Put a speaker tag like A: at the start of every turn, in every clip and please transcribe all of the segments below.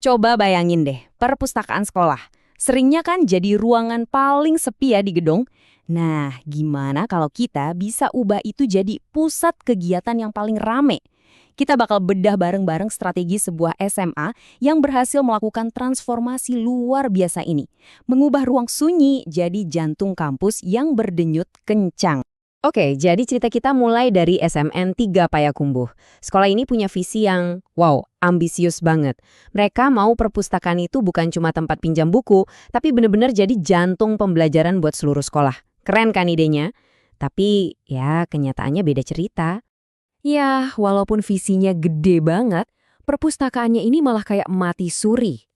A: Coba bayangin deh, perpustakaan sekolah. Seringnya kan jadi ruangan paling sepi ya di gedung. Nah, gimana kalau kita bisa ubah itu jadi pusat kegiatan yang paling rame? Kita bakal bedah bareng-bareng strategi sebuah SMA yang berhasil melakukan transformasi luar biasa ini. Mengubah ruang sunyi jadi jantung kampus yang berdenyut kencang. Oke, jadi cerita kita mulai dari SMN 3 Payakumbuh. Sekolah ini punya visi yang, wow, ambisius banget. Mereka mau perpustakaan itu bukan cuma tempat pinjam buku, tapi benar-benar jadi jantung pembelajaran buat seluruh sekolah. Keren kan idenya? Tapi ya kenyataannya beda cerita. Ya, walaupun visinya gede banget, perpustakaannya ini malah kayak mati suri.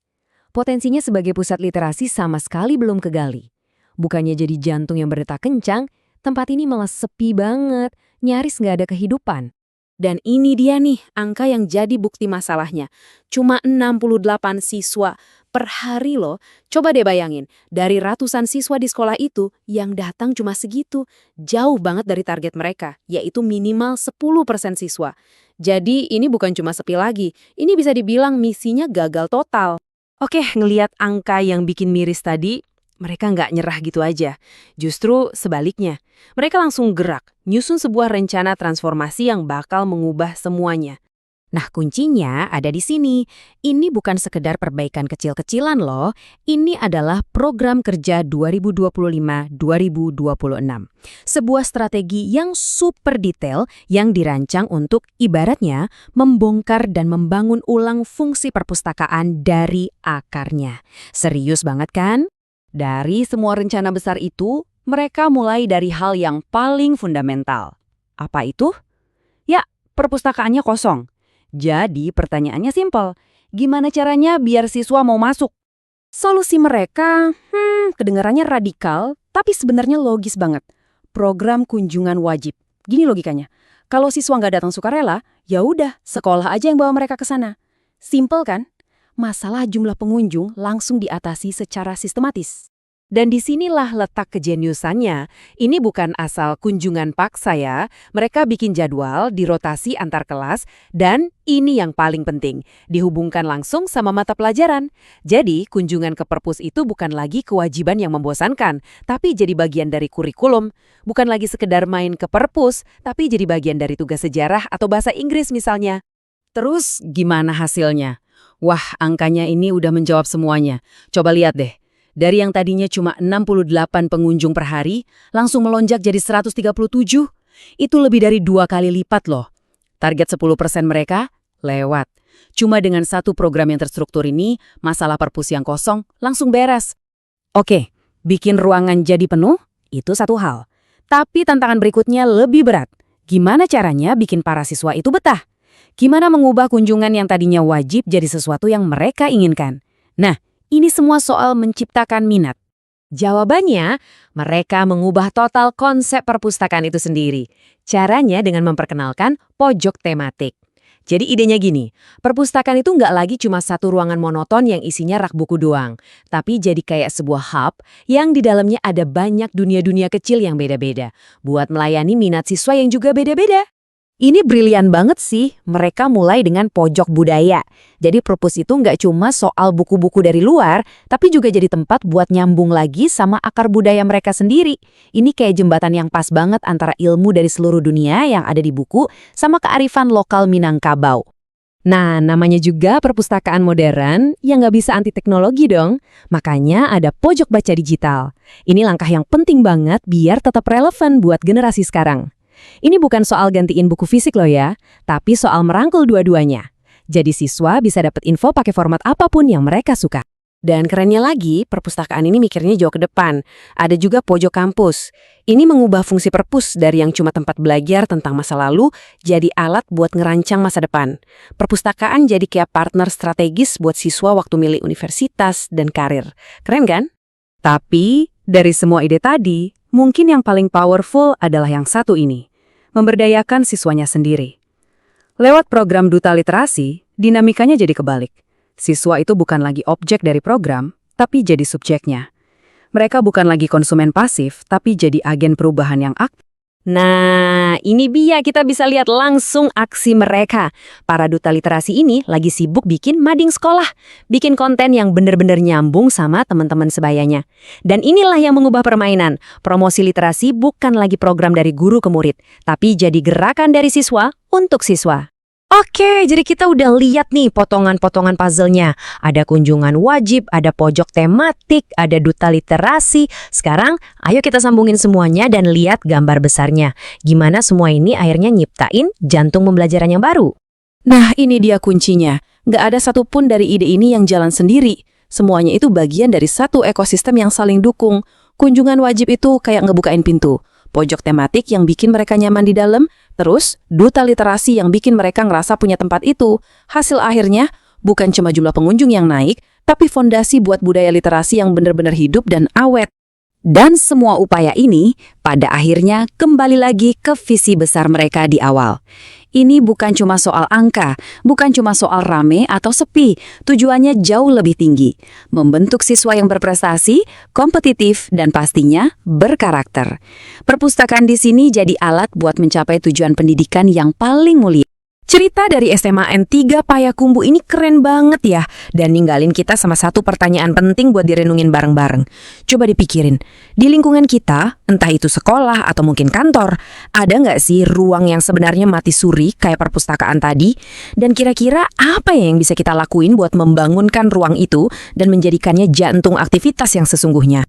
A: Potensinya sebagai pusat literasi sama sekali belum kegali. Bukannya jadi jantung yang berdetak kencang, tempat ini malah sepi banget, nyaris nggak ada kehidupan. Dan ini dia nih, angka yang jadi bukti masalahnya. Cuma 68 siswa per hari loh. Coba deh bayangin, dari ratusan siswa di sekolah itu, yang datang cuma segitu. Jauh banget dari target mereka, yaitu minimal 10% siswa. Jadi ini bukan cuma sepi lagi, ini bisa dibilang misinya gagal total. Oke, ngelihat angka yang bikin miris tadi, mereka nggak nyerah gitu aja. Justru sebaliknya, mereka langsung gerak, nyusun sebuah rencana transformasi yang bakal mengubah semuanya. Nah, kuncinya ada di sini. Ini bukan sekedar perbaikan kecil-kecilan loh. Ini adalah program kerja 2025-2026. Sebuah strategi yang super detail yang dirancang untuk ibaratnya membongkar dan membangun ulang fungsi perpustakaan dari akarnya. Serius banget kan? Dari semua rencana besar itu, mereka mulai dari hal yang paling fundamental. Apa itu? Ya, perpustakaannya kosong. Jadi pertanyaannya simpel, gimana caranya biar siswa mau masuk? Solusi mereka, kedengarannya radikal, tapi sebenarnya logis banget. Program kunjungan wajib. Gini logikanya, kalau siswa nggak datang sukarela, ya udah sekolah aja yang bawa mereka ke sana. Simpel kan? Masalah jumlah pengunjung langsung diatasi secara sistematis. Dan disinilah letak kejeniusannya. Ini bukan asal kunjungan paksa ya. Mereka bikin jadwal, dirotasi antar kelas, dan ini yang paling penting, dihubungkan langsung sama mata pelajaran. Jadi, kunjungan ke perpus itu bukan lagi kewajiban yang membosankan, tapi jadi bagian dari kurikulum. Bukan lagi sekedar main ke perpus, tapi jadi bagian dari tugas sejarah atau bahasa Inggris misalnya. Terus, gimana hasilnya? Wah, angkanya ini udah menjawab semuanya. Coba lihat deh. Dari yang tadinya cuma 68 pengunjung per hari, langsung melonjak jadi 137. Itu lebih dari 2 kali lipat loh. Target 10% mereka lewat. Cuma dengan satu program yang terstruktur ini, masalah perpus yang kosong langsung beres. Oke, bikin ruangan jadi penuh, itu satu hal. Tapi tantangan berikutnya lebih berat. Gimana caranya bikin para siswa itu betah? Gimana mengubah kunjungan yang tadinya wajib jadi sesuatu yang mereka inginkan? Nah, ini semua soal menciptakan minat. Jawabannya, mereka mengubah total konsep perpustakaan itu sendiri. Caranya dengan memperkenalkan pojok tematik. Jadi idenya gini, perpustakaan itu nggak lagi cuma satu ruangan monoton yang isinya rak buku doang, tapi jadi kayak sebuah hub yang di dalamnya ada banyak dunia-dunia kecil yang beda-beda, buat melayani minat siswa yang juga beda-beda. Ini brilian banget sih, mereka mulai dengan pojok budaya. Jadi perpus itu nggak cuma soal buku-buku dari luar, tapi juga jadi tempat buat nyambung lagi sama akar budaya mereka sendiri. Ini kayak jembatan yang pas banget antara ilmu dari seluruh dunia yang ada di buku sama kearifan lokal Minangkabau. Nah, namanya juga perpustakaan modern yang nggak bisa anti teknologi dong. Makanya ada pojok baca digital. Ini langkah yang penting banget biar tetap relevan buat generasi sekarang. Ini bukan soal gantiin buku fisik loh ya, tapi soal merangkul dua-duanya. Jadi siswa bisa dapat info pakai format apapun yang mereka suka. Dan kerennya lagi, perpustakaan ini mikirnya jauh ke depan. Ada juga pojok kampus. Ini mengubah fungsi perpus dari yang cuma tempat belajar tentang masa lalu, jadi alat buat ngerancang masa depan. Perpustakaan jadi kayak partner strategis buat siswa waktu milih universitas dan karir. Keren kan? Tapi, dari semua ide tadi, mungkin yang paling powerful adalah yang satu ini, memberdayakan siswanya sendiri. Lewat program Duta Literasi, dinamikanya jadi kebalik. Siswa itu bukan lagi objek dari program, tapi jadi subjeknya. Mereka bukan lagi konsumen pasif, tapi jadi agen perubahan yang aktif. Nah, Nah, ini dia kita bisa lihat langsung aksi mereka. Para duta literasi ini lagi sibuk bikin mading sekolah, bikin konten yang bener-bener nyambung sama teman-teman sebayanya. Dan inilah yang mengubah permainan. Promosi literasi bukan lagi program dari guru ke murid, tapi jadi gerakan dari siswa untuk siswa. Oke, jadi kita udah lihat nih potongan-potongan puzzle-nya. Ada kunjungan wajib, ada pojok tematik, ada duta literasi. Sekarang, ayo kita sambungin semuanya dan lihat gambar besarnya. Gimana semua ini akhirnya nyiptain jantung pembelajaran yang baru.
B: Nah, ini dia kuncinya. Nggak ada satupun dari ide ini yang jalan sendiri. Semuanya itu bagian dari satu ekosistem yang saling dukung. Kunjungan wajib itu kayak ngebukain pintu. Pojok tematik yang bikin mereka nyaman di dalam, terus duta literasi yang bikin mereka ngerasa punya tempat itu. Hasil akhirnya bukan cuma jumlah pengunjung yang naik, tapi fondasi buat budaya literasi yang benar-benar hidup dan awet. Dan semua upaya ini pada akhirnya kembali lagi ke visi besar mereka di awal. Ini bukan cuma soal angka, bukan cuma soal rame atau sepi. Tujuannya jauh lebih tinggi. Membentuk siswa yang berprestasi, kompetitif, dan pastinya berkarakter. Perpustakaan di sini jadi alat buat mencapai tujuan pendidikan yang paling mulia. Cerita dari SMA N3 Payakumbuh ini keren banget ya, dan ninggalin kita sama satu pertanyaan penting buat direnungin bareng-bareng. Coba dipikirin, di lingkungan kita, entah itu sekolah atau mungkin kantor, ada nggak sih ruang yang sebenarnya mati suri kayak perpustakaan tadi? Dan kira-kira apa ya yang bisa kita lakuin buat membangunkan ruang itu dan menjadikannya jantung aktivitas yang sesungguhnya?